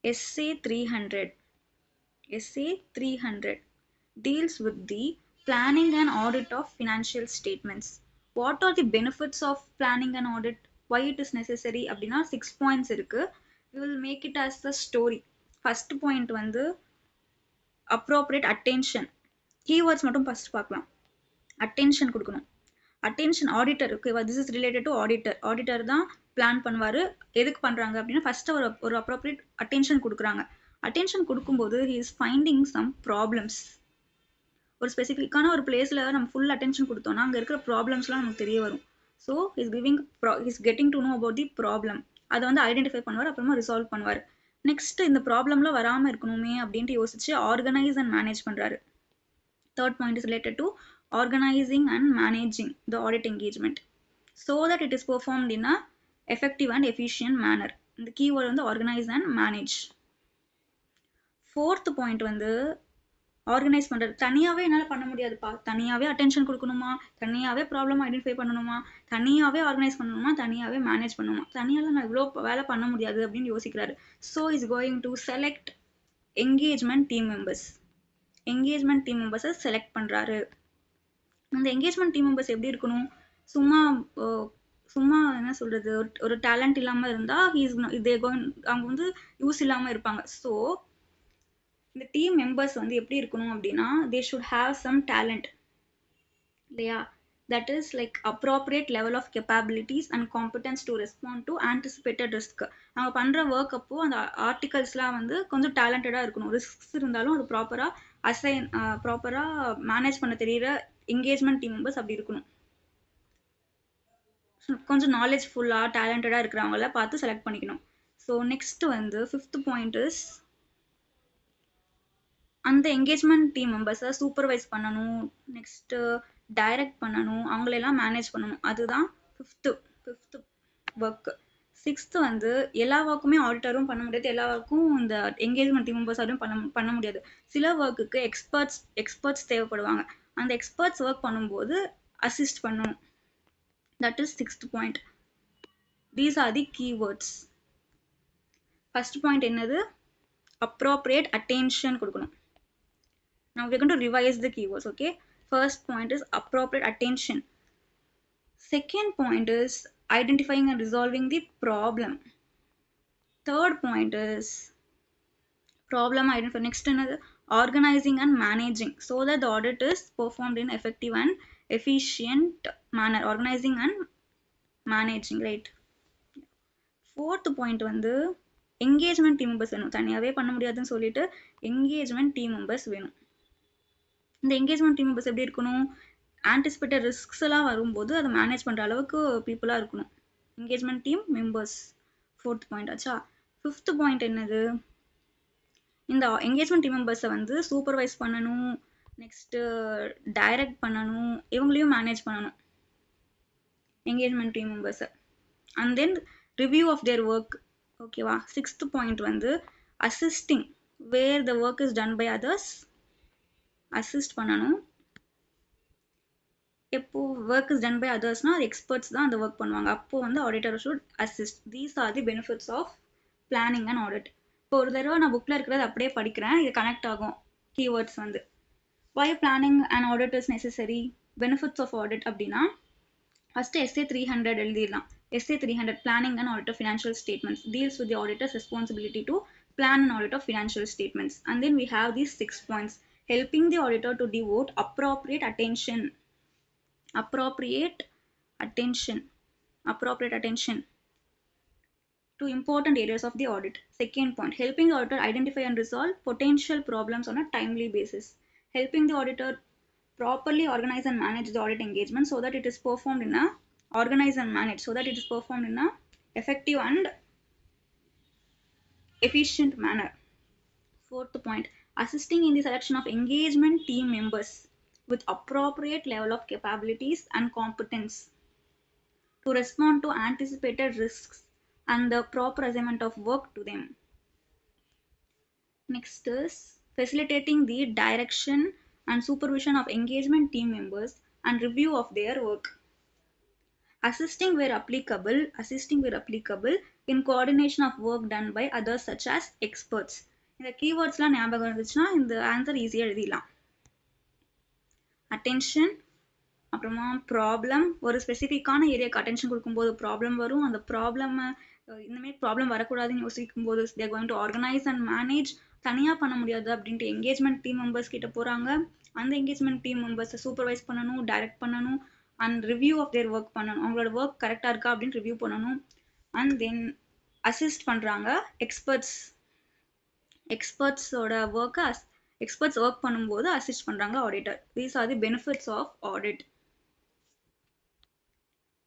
SA 300. SA 300 deals with the planning and audit of financial statements. What are the benefits of planning and audit? Why it is necessary? அப்படின்னா 6 points இருக்கு. We will make it as the story. First point வந்து appropriate attention. Keywords மட்டும் first பார்க்கலாம். Attention கொடுக்கணும். Attention auditor, ஓகேவா, this is related to auditor. Auditor தான் plan பண்ணுவாரு. எதுக்கு பண்றாங்க அப்படின்னா ஃபர்ஸ்ட் ஒரு appropriate attention கொடுக்குறாங்க. அட்டென்ஷன் கொடுக்கும்போது he is finding some problems. ஒரு ஸ்பெசிஃபிக்கான ஒரு பிளேஸ்ல நம்ம ஃபுல் அட்டென்ஷன் கொடுத்தோம்னா அங்க இருக்கிற ப்ராப்ளம்ஸ்லாம் நமக்கு தெரிய வரும். So is getting to know about the problem. அதை வந்து ஐடென்டிஃபை பண்ணுவார், அப்புறமா ரிசால்வ் பண்ணுவார். நெக்ஸ்ட் இந்த ப்ராப்ளம்ல வராமல் இருக்கணுமே அப்படின்ட்டு யோசிச்சு ஆர்கனைஸ் அண்ட் மேனேஜ் பண்றாரு. Third point is related to organising and managing the audit engagement so that it is performed in a effective and efficient manner. இந்த கீவேர்டு வந்து organise and manage. Fourth point வந்து organise பண்ணுறது. தனியாகவே என்னால் பண்ண முடியாதுப்பா, தனியாகவே அட்டென்ஷன் கொடுக்கணுமா, தனியாகவே ப்ராப்ளம் ஐடென்டிஃபை பண்ணணுமா, தனியாகவே ஆர்கனைஸ் பண்ணணுமா, தனியாகவே மேனேஜ் பண்ணணுமா, தனியால் நான் இவ்வளோ வேலை பண்ண முடியாது அப்படின்னு யோசிக்கிறாரு. So is going to select engagement team members. Engagement team மெம்பர்ஸை செலக்ட் பண்ணுறாரு. அந்த என்கேஜ்மெண்ட் டீம் மெம்பர்ஸ் எப்படி இருக்கணும்? சும்மா சும்மா என்ன சொல்கிறது, ஒரு டேலண்ட் இல்லாமல் இருந்தால் அவங்க வந்து யூஸ் இல்லாமல் இருப்பாங்க. ஸோ இந்த டீம் மெம்பர்ஸ் வந்து எப்படி இருக்கணும் அப்படின்னா they should have some talent இல்லையா. That is like appropriate level of capabilities and competence to respond to anticipated risk. அவங்க பண்ணுற ஒர்க் அப்போ அந்த ஆர்டிகல்ஸ்லாம் வந்து கொஞ்சம் டேலண்டடாக இருக்கணும். ரிஸ்க்ஸ் இருந்தாலும் அது ப்ராப்பராக மேனேஜ் பண்ண தெரியிற என்கேஜ்மெண்ட் டீம் மெம்பர்ஸ் அப்படி இருக்கணும். கொஞ்சம் நாலேஜ்ஃபுல்லாக டேலண்டடாக இருக்கிறவங்கள பார்த்து செலக்ட் பண்ணிக்கணும். ஸோ நெக்ஸ்ட் வந்து ஃபிஃப்த் பாயிண்ட் இஸ் அந்த என்கேஜ்மெண்ட் டீம் மெம்பர்ஸை சூப்பர்வைஸ் பண்ணணும், நெக்ஸ்ட்டு டைரக்ட் பண்ணணும், அவங்களெல்லாம் மேனேஜ் பண்ணணும். அதுதான் ஃபிஃப்த்து ஒர்க்கு. சிக்ஸ்த்து வந்து எல்லா ஒர்க்குமே ஆடிட்டரும் பண்ண முடியாது, எல்லா ஒர்க்கும் இந்த என்கேஜ்மெண்ட் டீம் மெம்பர்ஸாலும் பண்ண முடியாது. சில ஒர்க்குக்கு எக்ஸ்பர்ட்ஸ் தேவைப்படுவாங்க. அந்த எக்ஸ்பர்ட்ஸ் ஒர்க் பண்ணும்போது அசிஸ்ட் பண்ணணும். That is sixth point. These are the keywords. First point என்னது? அப்ராப்ரியேட் அட்டென்ஷன் கொடுக்கணும். Now we're going to revise the keywords, okay? First point is appropriate attention. Second point is identifying and resolving the problem. Third point is problem identify. Next another organizing and managing so that the audit is performed in effective and efficient manner. Organizing and managing, right? Fourth point வந்து engagement team members வேணும். தனியாவே பண்ண முடியாதுன்னு சொல்லிட்டு engagement team members வேணும். இந்த engagement team members எப்படி இருக்கணும்? ஆன்டிசிபேட்டட் ரிஸ்க்ஸ் எல்லாம் வரும்போது அதை மேனேஜ் பண்ணுற அளவுக்கு பீப்புளாக இருக்கணும். Engagement team members fourth point ஆச்சா. ஃபிஃப்த் பாயிண்ட் என்னது? இந்த என்கேஜ்மெண்ட் டீம் மெம்பர்ஸை வந்து சூப்பர்வைஸ் பண்ணணும், நெக்ஸ்ட்டு டைரக்ட் பண்ணணும், இவங்களையும் மேனேஜ் பண்ணணும் என்கேஜ்மெண்ட் டீம் மெம்பர்ஸை. And then review of their work, ஓகேவா. சிக்ஸ்த் பாயிண்ட் வந்து assisting where the work is done by others. Assist பண்ணணும். எப்போ ஒர்க் இஸ் டன் பை அதர்ஸ்னா அது எக்ஸ்பர்ட்ஸ் தான் அந்த ஒர்க் பண்ணுவாங்க. அப்போ வந்து auditor should assist. These are the benefits of planning and audit. இப்போ ஒரு தடவை நான் புக்கில் இருக்கிறது அப்படியே படிக்கிறேன், இது கனெக்ட் ஆகும் கீவேர்ட்ஸ் வந்து. Why planning and audit is necessary, benefits of audit அப்படின்னா ஃபர்ஸ்ட் SA 300 எழுதிடலாம். SA 300 planning and audit of financial statements deals with the auditor's responsibility to plan and audit of financial statements. And then we have these 6 points. Helping the auditor to devote appropriate attention to important areas of the audit. Second point, helping the auditor identify and resolve potential problems on a timely basis. Helping the auditor properly organize and manage the audit engagement so that it is performed in a effective and efficient manner. Fourth point, assisting in the selection of engagement team members with appropriate level of capabilities and competence to respond to anticipated risks and the proper assignment of work to them. Next is facilitating the direction and supervision of engagement team members and review of their work. Assisting where applicable, in coordination of work done by others such as experts. இந்த கீவேர்ட்ஸ்லாம் ஞாபகம் இருந்துச்சுன்னா இந்த answer ஈஸியாக எழுதிடலாம். Attention, அப்புறமா problem, ஒரு ஸ்பெசிஃபிக்கான ஏரியாவுக்கு attention கொடுக்கும்போது ப்ராப்ளம் வரும். அந்த ப்ராப்ளம் இந்தமாரி ப்ராப்ளம் வரக்கூடாதுன்னு யோசிக்கும் போது they're going to organise and manage. தனியாக பண்ண முடியாது அப்படின்ட்டு என்கேஜ்மெண்ட் டீம் மெம்பர்ஸ் கிட்ட போகிறாங்க. அந்த என்கேஜ்மெண்ட் டீம் மெம்பர்ஸை சூப்பர்வைஸ் பண்ணணும், டைரக்ட் பண்ணணும், and review of their work பண்ணணும். அவங்களோட ஒர்க் கரெக்டாக இருக்கா அப்படின்னு ரிவ்யூ பண்ணணும். அண்ட் தென் அசிஸ்ட் பண்ணுறாங்க எக்ஸ்பர்ட்ஸோட ஒர்க்கை எக்ஸ்பர்ட்ஸ் ஒர்க் பண்ணும்போது அசிஸ்ட் பண்ணுறாங்க auditor. These are the benefits of audit.